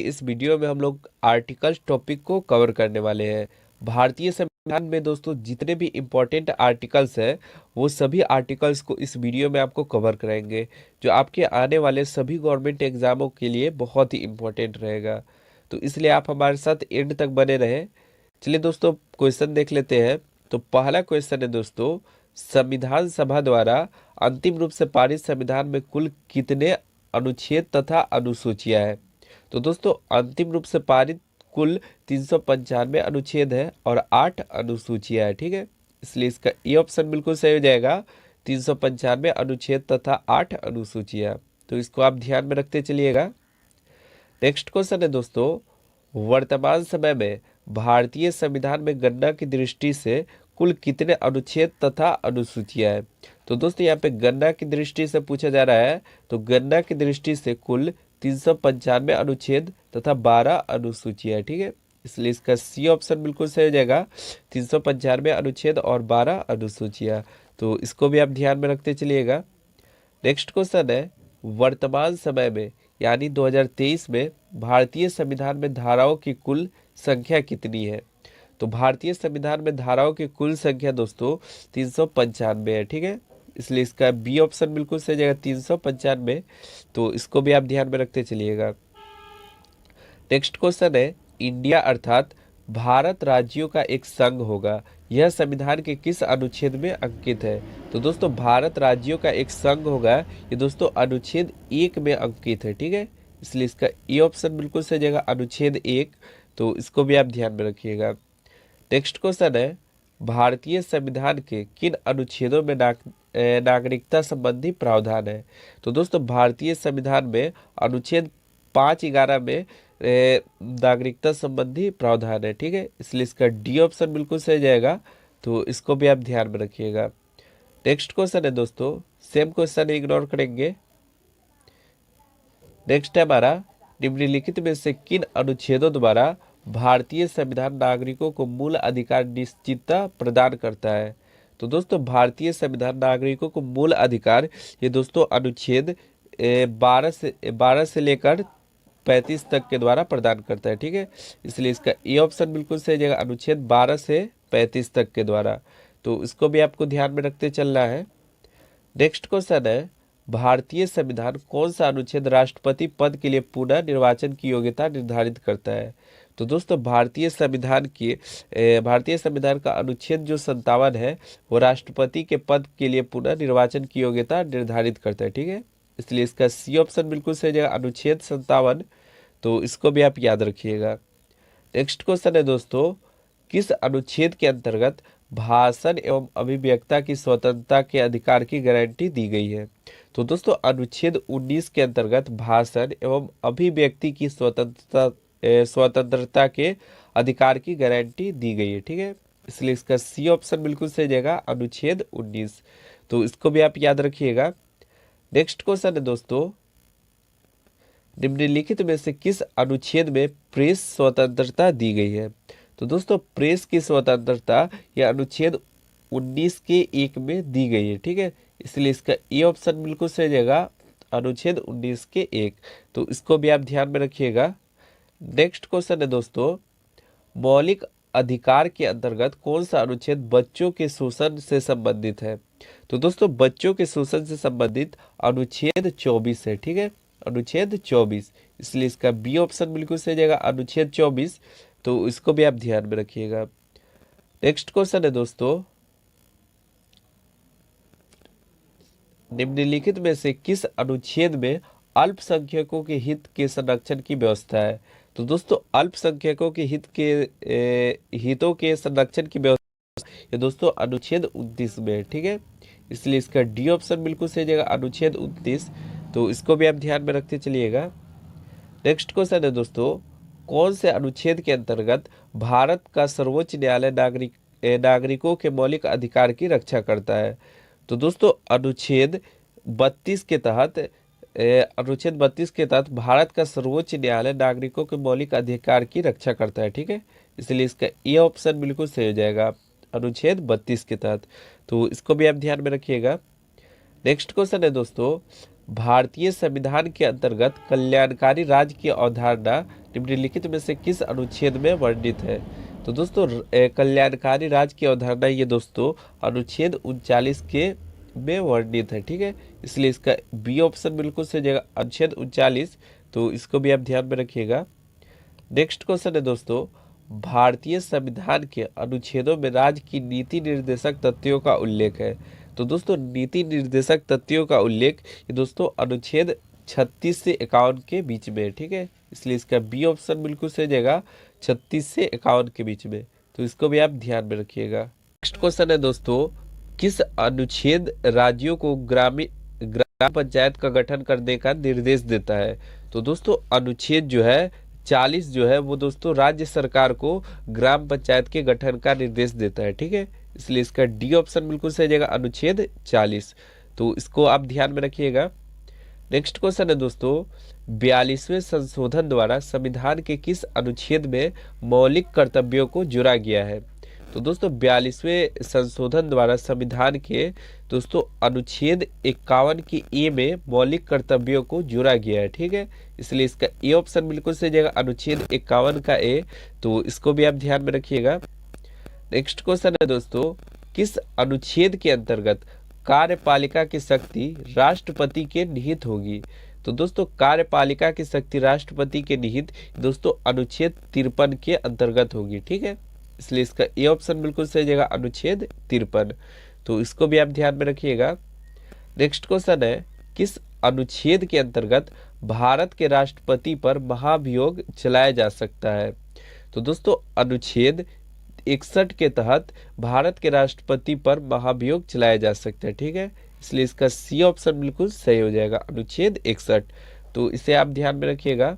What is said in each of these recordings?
इस वीडियो में हम लोग आर्टिकल्स टॉपिक को कवर करने वाले हैं। भारतीय संविधान में दोस्तों जितने भी इम्पोर्टेंट आर्टिकल्स हैं वो सभी आर्टिकल्स को इस वीडियो में आपको कवर कराएंगे, जो आपके आने वाले सभी गवर्नमेंट एग्जामों के लिए बहुत ही इम्पोर्टेंट रहेगा। तो इसलिए आप हमारे साथ एंड तक बने रहें। चलिए दोस्तों क्वेश्चन देख लेते हैं। तो पहला क्वेश्चन है दोस्तों, संविधान सभा द्वारा अंतिम रूप से पारित संविधान में कुल कितने अनुच्छेद तथा अनुसूचियां हैं? तो दोस्तों अंतिम रूप से पारित कुल 395 अनुच्छेद है और 8 अनुसूचियां है। ठीक है, इसलिए इसका ए ऑप्शन बिल्कुल सही हो जाएगा, 395 अनुच्छेद तथा 8 अनुसूचियां। तो इसको आप ध्यान में रखते चलिएगा। नेक्स्ट क्वेश्चन है दोस्तों, वर्तमान समय में भारतीय संविधान में गणना की दृष्टि से कुल कितने अनुच्छेद तथा अनुसूचियां हैं? तो दोस्तों यहाँ पे गणना की दृष्टि से पूछा जा रहा है, तो गणना की दृष्टि से कुल 395 अनुच्छेद तथा 12 अनुसूचियां हैं। ठीक है, इसलिए इसका सी ऑप्शन बिल्कुल सही हो जाएगा, 395 अनुच्छेद और 12 अनुसूचियां। तो इसको भी आप ध्यान में रखते चलिएगा। नेक्स्ट क्वेश्चन है, वर्तमान समय में यानी 2023 में भारतीय संविधान में धाराओं की कुल संख्या कितनी है? तो भारतीय संविधान में धाराओं की कुल संख्या दोस्तों 395 है। ठीक है, इसलिए इसका बी ऑप्शन बिल्कुल सही जाएगा, 395। तो इसको भी आप ध्यान में रखते चलिएगा। नेक्स्ट क्वेश्चन है, इंडिया अर्थात भारत राज्यों का एक संघ होगा, यह संविधान के किस अनुच्छेद में अंकित है? तो दोस्तों भारत राज्यों का एक संघ होगा, ये दोस्तों अनुच्छेद 1 में अंकित है। ठीक है, इसलिए इसका ए ऑप्शन बिल्कुल सही जाएगा, अनुच्छेद 1। तो इसको भी आप ध्यान में रखिएगा। नेक्स्ट क्वेश्चन है, भारतीय संविधान के किन अनुच्छेदों में नागरिकता संबंधी प्रावधान है? तो दोस्तों भारतीय संविधान में अनुच्छेद 511 में नागरिकता संबंधी प्रावधान है। ठीक है, इसलिए इसका डी ऑप्शन बिल्कुल सही जाएगा। तो इसको भी आप ध्यान में रखिएगा। नेक्स्ट क्वेश्चन है दोस्तों, सेम क्वेश्चन इग्नोर करेंगे। नेक्स्ट है हमारा, निम्नलिखित में से किन अनुच्छेदों द्वारा भारतीय संविधान नागरिकों को मूल अधिकार निश्चितता प्रदान करता है? तो दोस्तों भारतीय संविधान नागरिकों को मूल अधिकार ये दोस्तों अनुच्छेद 12 से लेकर 35 तक के द्वारा प्रदान करता है। ठीक है, इसलिए इसका ए ऑप्शन बिल्कुल सही जाएगा, अनुच्छेद 12 से 35 तक के द्वारा। तो इसको भी आपको ध्यान में रखते चलना है। नेक्स्ट क्वेश्चन है, भारतीय संविधान कौन सा अनुच्छेद राष्ट्रपति पद के लिए पुनः निर्वाचन की योग्यता निर्धारित करता है? तो दोस्तों भारतीय संविधान का अनुच्छेद जो 57 है वो राष्ट्रपति के पद के लिए पुनः निर्वाचन की योग्यता निर्धारित करता है। ठीक है, इसलिए इसका सी ऑप्शन बिल्कुल सही जाएगा, अनुच्छेद 57। तो इसको भी आप याद रखिएगा। नेक्स्ट क्वेश्चन है दोस्तों, किस अनुच्छेद के अंतर्गत भाषण एवं अभिव्यक्ता की स्वतंत्रता के अधिकार की गारंटी दी गई है? तो दोस्तों अनुच्छेद 19 के अंतर्गत भाषण एवं अभिव्यक्ति की स्वतंत्रता के अधिकार की गारंटी दी गई है। ठीक है, इसलिए इसका सी ऑप्शन बिल्कुल सही जाएगा, अनुच्छेद 19। तो इसको भी आप याद रखिएगा। नेक्स्ट क्वेश्चन है दोस्तों, निम्नलिखित में से किस अनुच्छेद में प्रेस स्वतंत्रता दी गई है? तो दोस्तों प्रेस की स्वतंत्रता यह अनुच्छेद 19 के 1 में दी गई है। ठीक है, इसलिए इसका ए ऑप्शन बिल्कुल सही जाएगा, अनुच्छेद 19 के 1। तो इसको भी आप ध्यान में रखिएगा। नेक्स्ट क्वेश्चन है दोस्तों, मौलिक अधिकार के अंतर्गत कौन सा अनुच्छेद बच्चों के शोषण से संबंधित है? तो दोस्तों बच्चों के शोषण से संबंधित अनुच्छेद 24 है। ठीक है, अनुच्छेद 24, इसलिए इसका बी ऑप्शन बिल्कुल सही जाएगा, अनुच्छेद 24। तो इसको भी आप ध्यान में रखिएगा। नेक्स्ट क्वेश्चन है दोस्तों, निम्नलिखित में से किस अनुच्छेद में अल्पसंख्यकों के हित के संरक्षण की व्यवस्था है? तो दोस्तों अल्पसंख्यकों के हितों के संरक्षण की व्यवस्था ये दोस्तों अनुच्छेद 29 में है। ठीक है, इसलिए इसका डी ऑप्शन बिल्कुल सही जाएगा, अनुच्छेद 29। तो इसको भी आप ध्यान में रखते चलिएगा। नेक्स्ट क्वेश्चन है दोस्तों, कौन से अनुच्छेद के अंतर्गत भारत का सर्वोच्च न्यायालय नागरिकों के मौलिक अधिकार की रक्षा करता है? तो दोस्तों अनुच्छेद 32 के तहत भारत का सर्वोच्च न्यायालय नागरिकों के मौलिक अधिकार की रक्षा करता है। ठीक है, इसलिए इसका ए ऑप्शन बिल्कुल सही हो जाएगा, अनुच्छेद 32 के तहत। तो इसको भी आप ध्यान में रखिएगा। नेक्स्ट क्वेश्चन है दोस्तों, भारतीय संविधान के अंतर्गत कल्याणकारी राज्य की अवधारणा निम्नलिखित में से किस अनुच्छेद में वर्णित है? तो दोस्तों कल्याणकारी राज्य की अवधारणा ये दोस्तों अनुच्छेद 39 के में वर्णित है, ठीक है। इसलिए इसका बी ऑप्शन बिल्कुल सही जगह, अनुच्छेद 39। तो इसको भी आप ध्यान में रखिएगा। नेक्स्ट क्वेश्चन है दोस्तों, भारतीय संविधान के अनुच्छेदों में राज्य की नीति निर्देशक तथ्यों का उल्लेख है। तो दोस्तों नीति निर्देशक तथ्यों का उल्लेख ये दोस्तों अनुच्छेद 36 से 51 के बीच में है, ठीक है। इसलिए इसका बी ऑप्शन बिल्कुल सही जगह, 36 से 51 के बीच में। तो इसको भी आप ध्यान में रखिएगा। नेक्स्ट क्वेश्चन है दोस्तों, किस अनुच्छेद राज्यों को ग्राम पंचायत का गठन करने का निर्देश देता है? तो दोस्तों अनुच्छेद जो है 40 जो है वो दोस्तों राज्य सरकार को ग्राम पंचायत के गठन का निर्देश देता है, ठीक है। इसलिए इसका डी ऑप्शन बिल्कुल सही जगह, अनुच्छेद 40। तो इसको आप ध्यान में रखिएगा। नेक्स्ट क्वेश्चन है दोस्तों, 42वें संशोधन द्वारा संविधान के किस अनुच्छेद में मौलिक कर्तव्यों को जोड़ा गया है? तो दोस्तों 42वें संशोधन द्वारा संविधान के दोस्तों अनुच्छेद 51 की ए में मौलिक कर्तव्यों को जोड़ा गया है, ठीक है। इसलिए इसका ए ऑप्शन बिल्कुल सही जगह, अनुच्छेद 51 का ए। तो इसको भी आप ध्यान में रखिएगा। नेक्स्ट क्वेश्चन है दोस्तों, किस अनुच्छेद के अंतर्गत कार्यपालिका की शक्ति राष्ट्रपति के निहित होगी? तो दोस्तों कार्यपालिका की शक्ति राष्ट्रपति के निहित दोस्तों अनुच्छेद 53 के अंतर्गत होगी, ठीक है। इसलिए इसका ए ऑप्शन बिल्कुल सही जगह, अनुच्छेद 53। तो इसको भी आप ध्यान में रखिएगा। नेक्स्ट क्वेश्चन है, किस अनुच्छेद के अंतर्गत भारत के राष्ट्रपति पर महाभियोग चलाया जा सकता है? तो दोस्तों अनुच्छेद 61 के तहत भारत के राष्ट्रपति पर महाभियोग चलाया जा सकता है, ठीक है। इसलिए इसका सी ऑप्शन बिल्कुल सही हो जाएगा, अनुच्छेद 61। तो इसे आप ध्यान में रखिएगा।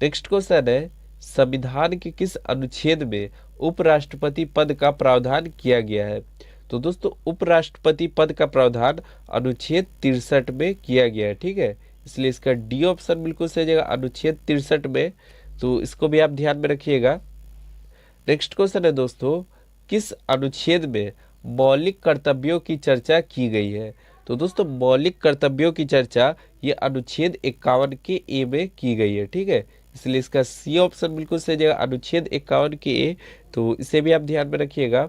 नेक्स्ट क्वेश्चन है, संविधान के किस अनुच्छेद में उपराष्ट्रपति पद का प्रावधान किया गया है? तो दोस्तों उपराष्ट्रपति पद का प्रावधान अनुच्छेद 63 में किया गया है, ठीक है। इसलिए इसका डी ऑप्शन बिल्कुल सही जगह, अनुच्छेद 63 में। तो इसको भी आप ध्यान में रखिएगा। नेक्स्ट क्वेश्चन है दोस्तों, किस अनुच्छेद में मौलिक कर्तव्यों की चर्चा की गई है? तो दोस्तों मौलिक कर्तव्यों की चर्चा ये अनुच्छेद 51 के ए में की गई है, ठीक है। इसलिए इसका सी ऑप्शन बिल्कुल सही जगह, अनुच्छेद 51 के ए। तो इसे भी आप ध्यान में रखिएगा।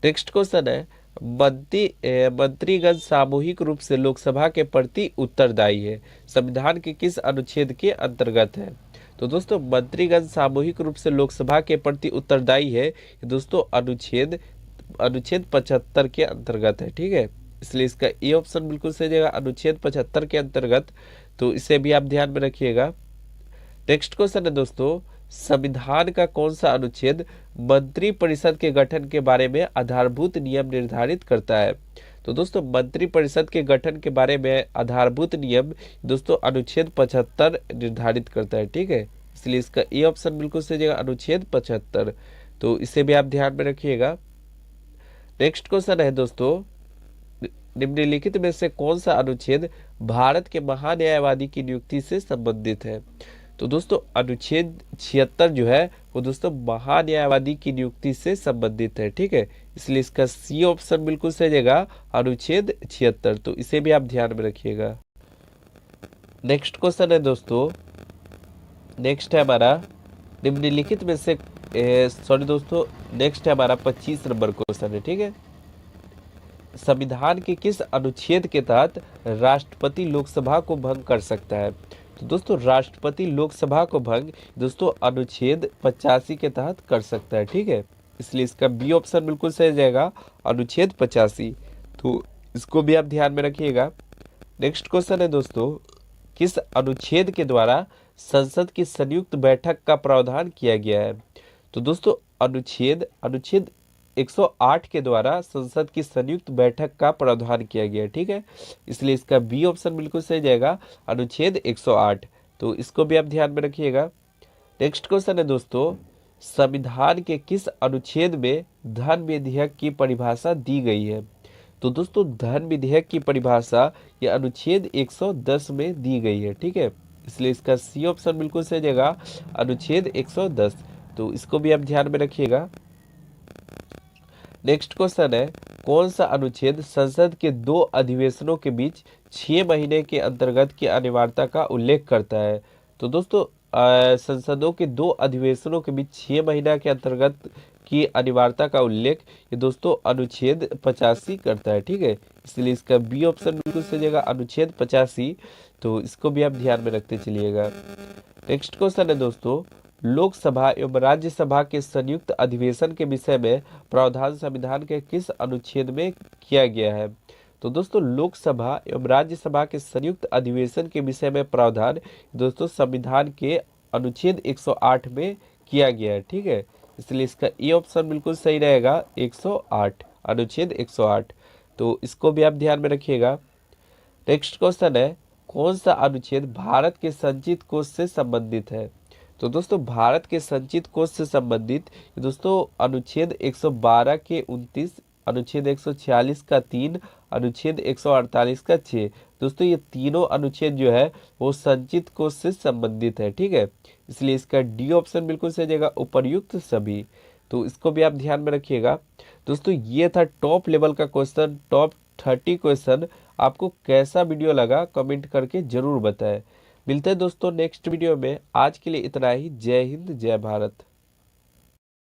नेक्स्ट क्वेश्चन है, मंत्रीगण सामूहिक रूप से लोकसभा के प्रति उत्तरदायी है, संविधान के किस अनुच्छेद के अंतर्गत है? तो दोस्तों मंत्रीगण सामूहिक रूप से लोकसभा के प्रति उत्तरदायी है दोस्तों अनुच्छेद 75 के अंतर्गत है, ठीक है। इसलिए इसका ए ऑप्शन बिल्कुल सही जगह, अनुच्छेद 75 के अंतर्गत। तो इसे भी आप ध्यान में रखिएगा। नेक्स्ट क्वेश्चन है दोस्तों, संविधान का कौन सा अनुच्छेद मंत्री परिषद के गठन के बारे में आधारभूत नियम निर्धारित करता है? तो दोस्तों मंत्री परिषद के गठन के बारे में आधारभूत नियम दोस्तों अनुच्छेद 75 निर्धारित करता है, ठीक है। इसलिए इसका ए ऑप्शन बिल्कुल सही जगह, अनुच्छेद 75। तो इसे भी आप ध्यान में रखिएगा। नेक्स्ट क्वेश्चन है दोस्तों, निम्नलिखित में से कौन सा अनुच्छेद भारत के महान्यायवादी की नियुक्ति से संबंधित है? तो दोस्तों अनुच्छेद 76 जो है वो दोस्तों महान्यायवादी की नियुक्ति से संबंधित है, ठीक है। इसलिए इसका सी ऑप्शन बिल्कुल सही जगह, अनुच्छेद 76। तो इसे भी आप ध्यान में रखिएगा। नेक्स्ट क्वेश्चन है दोस्तों, नेक्स्ट है हमारा निम्नलिखित में से सॉरी दोस्तों, नेक्स्ट है हमारा 25 नंबर क्वेश्चन है, ठीक है। संविधान के किस अनुच्छेद के तहत राष्ट्रपति लोकसभा को भंग कर सकता है? तो दोस्तों राष्ट्रपति लोकसभा को भंग दोस्तों अनुच्छेद 85 के तहत कर सकता है, ठीक है। इसलिए इसका बी ऑप्शन बिल्कुल सही जाएगा, अनुच्छेद 85। तो इसको भी आप ध्यान में रखिएगा। नेक्स्ट क्वेश्चन है दोस्तों, किस अनुच्छेद के द्वारा संसद की संयुक्त बैठक का प्रावधान किया गया है? तो दोस्तों अनुच्छेद 108 के द्वारा संसद की संयुक्त बैठक का प्रावधान किया गया है, ठीक है। इसलिए इसका बी ऑप्शन बिल्कुल सही जाएगा, अनुच्छेद 108। तो इसको भी आप ध्यान में रखिएगा। नेक्स्ट क्वेश्चन है दोस्तों, संविधान के किस अनुच्छेद में धन विधेयक की परिभाषा दी गई है? तो दोस्तों धन विधेयक की परिभाषा ये अनुच्छेद 110 में दी गई है, ठीक है। इसलिए इसका सी ऑप्शन बिल्कुल सही जाएगा, अनुच्छेद 110। तो इसको भी आप ध्यान में रखिएगा। नेक्स्ट क्वेश्चन है, कौन सा अनुच्छेद संसद के 2 अधिवेशनों के बीच 6 महीने के अंतर्गत की अनिवार्यता का उल्लेख करता है? तो दोस्तों संसदों के दो अधिवेशनों के बीच 6 महीना के अंतर्गत की अनिवार्यता का उल्लेख ये दोस्तों अनुच्छेद 85 करता है। ठीक है, इसलिए इसका बी ऑप्शन बिल्कुल सही जगह अनुच्छेद 85। तो इसको भी आप ध्यान में रखते चलिएगा। नेक्स्ट क्वेश्चन है दोस्तों, लोकसभा एवं राज्यसभा के संयुक्त अधिवेशन के विषय में प्रावधान संविधान के किस अनुच्छेद में किया गया है? तो दोस्तों लोकसभा एवं राज्यसभा के संयुक्त अधिवेशन के विषय में प्रावधान दोस्तों संविधान के अनुच्छेद 108 में किया गया है। ठीक है, इसलिए इसका ए ऑप्शन बिल्कुल सही रहेगा, 108, अनुच्छेद 108। तो इसको भी आप ध्यान में रखिएगा। नेक्स्ट क्वेश्चन है, कौन सा अनुच्छेद भारत के संचित कोष से संबंधित है? तो दोस्तों भारत के संचित कोष से संबंधित दोस्तों अनुच्छेद 112 के 29, अनुच्छेद 146 का 3, अनुच्छेद 148 का 6। दोस्तों ये तीनों अनुच्छेद जो है वो संचित कोष से संबंधित है। ठीक है, इसलिए इसका डी ऑप्शन बिल्कुल सही जगह, उपर्युक्त सभी। तो इसको भी आप ध्यान में रखिएगा। दोस्तों ये था टॉप लेवल का क्वेश्चन, टॉप 30 क्वेश्चन। आपको कैसा वीडियो लगा कमेंट करके जरूर बताएं। मिलते हैं दोस्तों नेक्स्ट वीडियो में। आज के लिए इतना ही। जय हिंद, जय भारत।